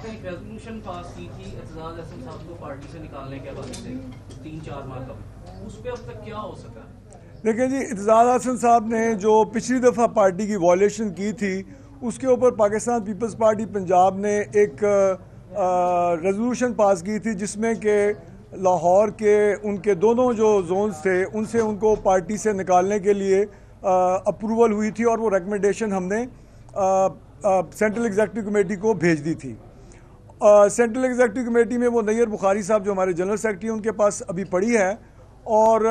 ایک resolution pass کی تھی اعتزاز احسن صاحب کو پارٹی سے نکالنے کے حوالے سے 3-4 ماہ قبل، اس پہ اب تک کیا ہو سکا؟ دیکھیں جی، اعتزاز احسن صاحب نے جو پچھلی دفعہ پارٹی کی وائلیشن کی تھی اس کے اوپر پاکستان پیپلز پارٹی پنجاب نے ایک ریزولوشن پاس کی تھی جس میں کہ لاہور کے ان کے دونوں جو زونز تھے ان سے ان کو پارٹی سے نکالنے کے لیے اپروول ہوئی تھی، اور وہ ریکمنڈیشن ہم نے سینٹرل ایگزیکٹو کمیٹی کو بھیج دی تھی۔ سینٹرل ایگزیکٹو کمیٹی میں وہ نیر بخاری صاحب جو ہمارے جنرل سیکرٹری ہیں ان کے پاس ابھی پڑھی ہے، اور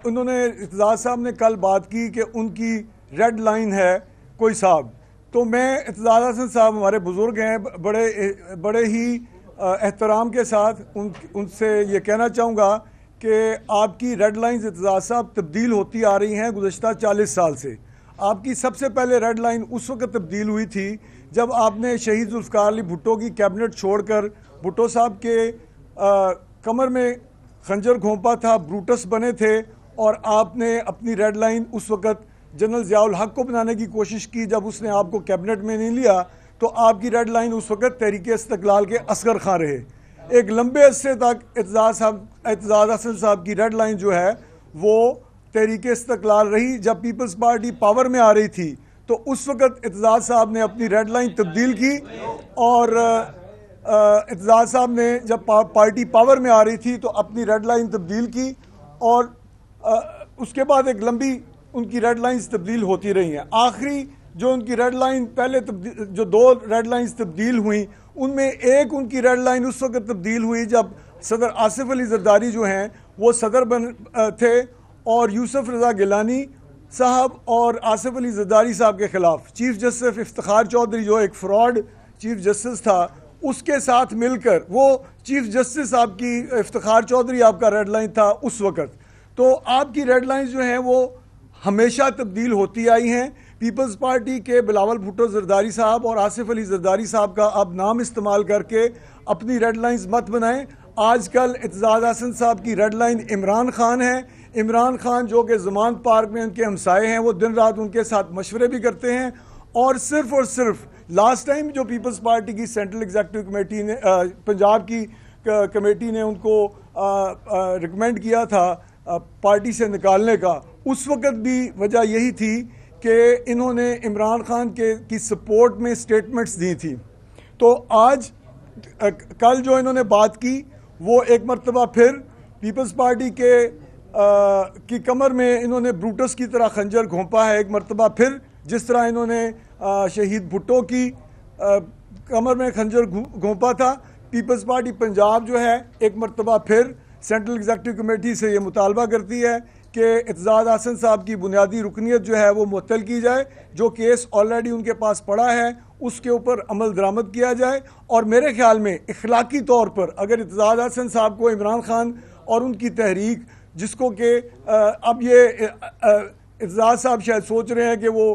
انہوں نے اعتزاز صاحب نے کل بات کی کہ ان کی ریڈ لائن ہے کوئی صاحب، تو میں اعتزاز احسن صاحب ہمارے بزرگ ہیں، بڑے ہی احترام کے ساتھ ان سے یہ کہنا چاہوں گا کہ آپ کی ریڈ لائنز اعتزاز صاحب تبدیل ہوتی آ رہی ہیں گزشتہ 40 سال سے۔ آپ کی سب سے پہلے ریڈ لائن اس وقت تبدیل ہوئی تھی جب آپ نے شہید ذوالفقار علی بھٹو کی کیبنٹ چھوڑ کر بھٹو صاحب کے کمر میں خنجر گھونپا تھا، بروٹس بنے تھے، اور آپ نے اپنی ریڈ لائن اس وقت جنرل ضیاء الحق کو بنانے کی کوشش کی۔ جب اس نے آپ کو کیبنٹ میں نہیں لیا تو آپ کی ریڈ لائن اس وقت تحریک استقلال کے اصغر خان رہے۔ ایک لمبے عرصے تک اعتزاز احسن صاحب کی ریڈ لائن جو ہے وہ تحریک استقلال رہی۔ جب پیپلز پارٹی پاور میں آ رہی تھی تو اس وقت اعتزاز صاحب نے اپنی ریڈ لائن تبدیل کی، اور اعتزاز صاحب نے جب پارٹی پاور میں آ رہی تھی تو اپنی ریڈ لائن تبدیل کی، اور اس کے بعد ایک لمبی ان کی ریڈ لائنز تبدیل ہوتی رہی ہیں۔ آخری جو ان کی ریڈ لائن پہلے جو 2 ریڈ لائنز تبدیل ہوئیں ان میں ایک ان کی ریڈ لائن اس وقت تبدیل ہوئی جب صدر آصف علی زرداری جو ہیں وہ صدر تھے، اور یوسف رضا گیلانی صاحب اور آصف علی زرداری صاحب کے خلاف چیف جسٹس افتخار چودھری جو ایک فراڈ چیف جسٹس تھا اس کے ساتھ مل کر، وہ چیف جسٹس آپ کی افتخار چودھری آپ کا ریڈ لائن تھا اس وقت، تو آپ کی ریڈ لائنز جو ہیں وہ ہمیشہ تبدیل ہوتی آئی ہیں۔ پیپلز پارٹی کے بلاول بھٹو زرداری صاحب اور آصف علی زرداری صاحب کا اب نام استعمال کر کے اپنی ریڈ لائنز مت بنائیں۔ آج کل اعتزاز احسن صاحب کی ریڈ لائن عمران خان ہے۔ عمران خان جو کہ زمان پارک میں ان کے ہمسائے ہیں، وہ دن رات ان کے ساتھ مشورے بھی کرتے ہیں، اور صرف لاسٹ ٹائم جو پیپلز پارٹی کی سینٹرل ایگزیکٹو کمیٹی نے پنجاب کی کمیٹی نے ان کو ریکمینڈ کیا تھا پارٹی سے نکالنے کا، اس وقت بھی وجہ یہی تھی کہ انہوں نے عمران خان کی سپورٹ میں سٹیٹمنٹس دی تھی۔ تو آج کل جو انہوں نے بات کی وہ ایک مرتبہ پھر پیپلز پارٹی کی کمر میں انہوں نے بروٹس کی طرح خنجر گھونپا ہے، ایک مرتبہ پھر جس طرح انہوں نے شہید بھٹو کی کمر میں خنجر گھونپا تھا۔ پیپلز پارٹی پنجاب جو ہے ایک مرتبہ پھر سینٹرل ایگزیکٹو کمیٹی سے یہ مطالبہ کرتی ہے کہ اعتزاز احسن صاحب کی بنیادی رکنیت جو ہے وہ معطل کی جائے، جو کیس آلریڈی ان کے پاس پڑا ہے اس کے اوپر عمل درآمد کیا جائے، اور میرے خیال میں اخلاقی طور پر اگر اعتزاز احسن صاحب کو عمران خان اور ان کی تحریک، جس کو کہ اب یہ اعتزاز صاحب شاید سوچ رہے ہیں کہ وہ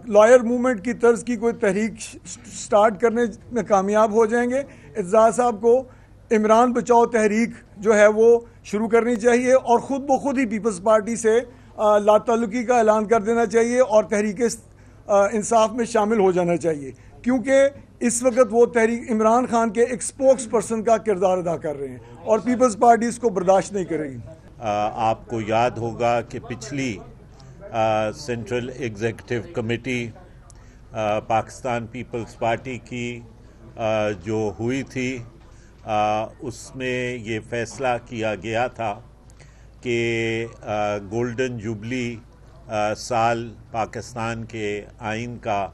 لائر موومنٹ کی طرز کی کوئی تحریک سٹارٹ کرنے میں کامیاب ہو جائیں گے، اعتزاز صاحب کو عمران بچاؤ تحریک جو ہے وہ شروع کرنی چاہیے، اور خود بخود ہی پیپلز پارٹی سے لا تعلقی کا اعلان کر دینا چاہیے اور تحریک انصاف میں شامل ہو جانا چاہیے، کیونکہ اس وقت وہ تحریک عمران خان کے ایک سپوکس پرسن کا کردار ادا کر رہے ہیں، اور پیپلز پارٹی اس کو برداشت نہیں کرے گی۔ آپ کو یاد ہوگا کہ پچھلی central executive committee Pakistan Peoples Party کی جو ہوئی تھی، اس میں یہ فیصلہ کیا گیا تھا کہ گولڈن جوبلی سال پاکستان کے آئین کا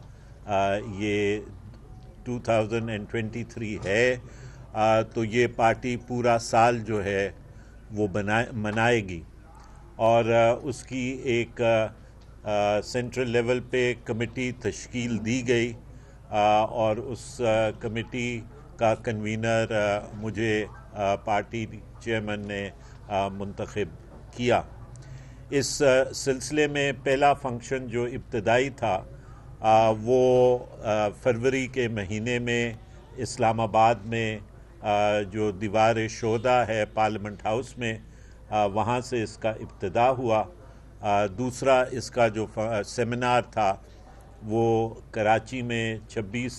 یہ 2023 ہے، تو یہ پارٹی پورا سال جو ہے وہ منائے گی، اور اس کی ایک سینٹرل لیول پہ کمیٹی تشکیل دی گئی، اور اس کمیٹی کا کنوینر مجھے پارٹی چیئرمین نے منتخب کیا۔ اس سلسلے میں پہلا فنکشن جو ابتدائی تھا وہ فروری کے مہینے میں اسلام آباد میں جو دیوار شہداء ہے پارلیمنٹ ہاؤس میں، وہاں سے اس کا ابتدا ہوا۔ دوسرا اس کا جو سیمینار تھا وہ کراچی میں 26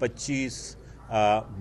25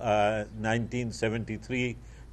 1973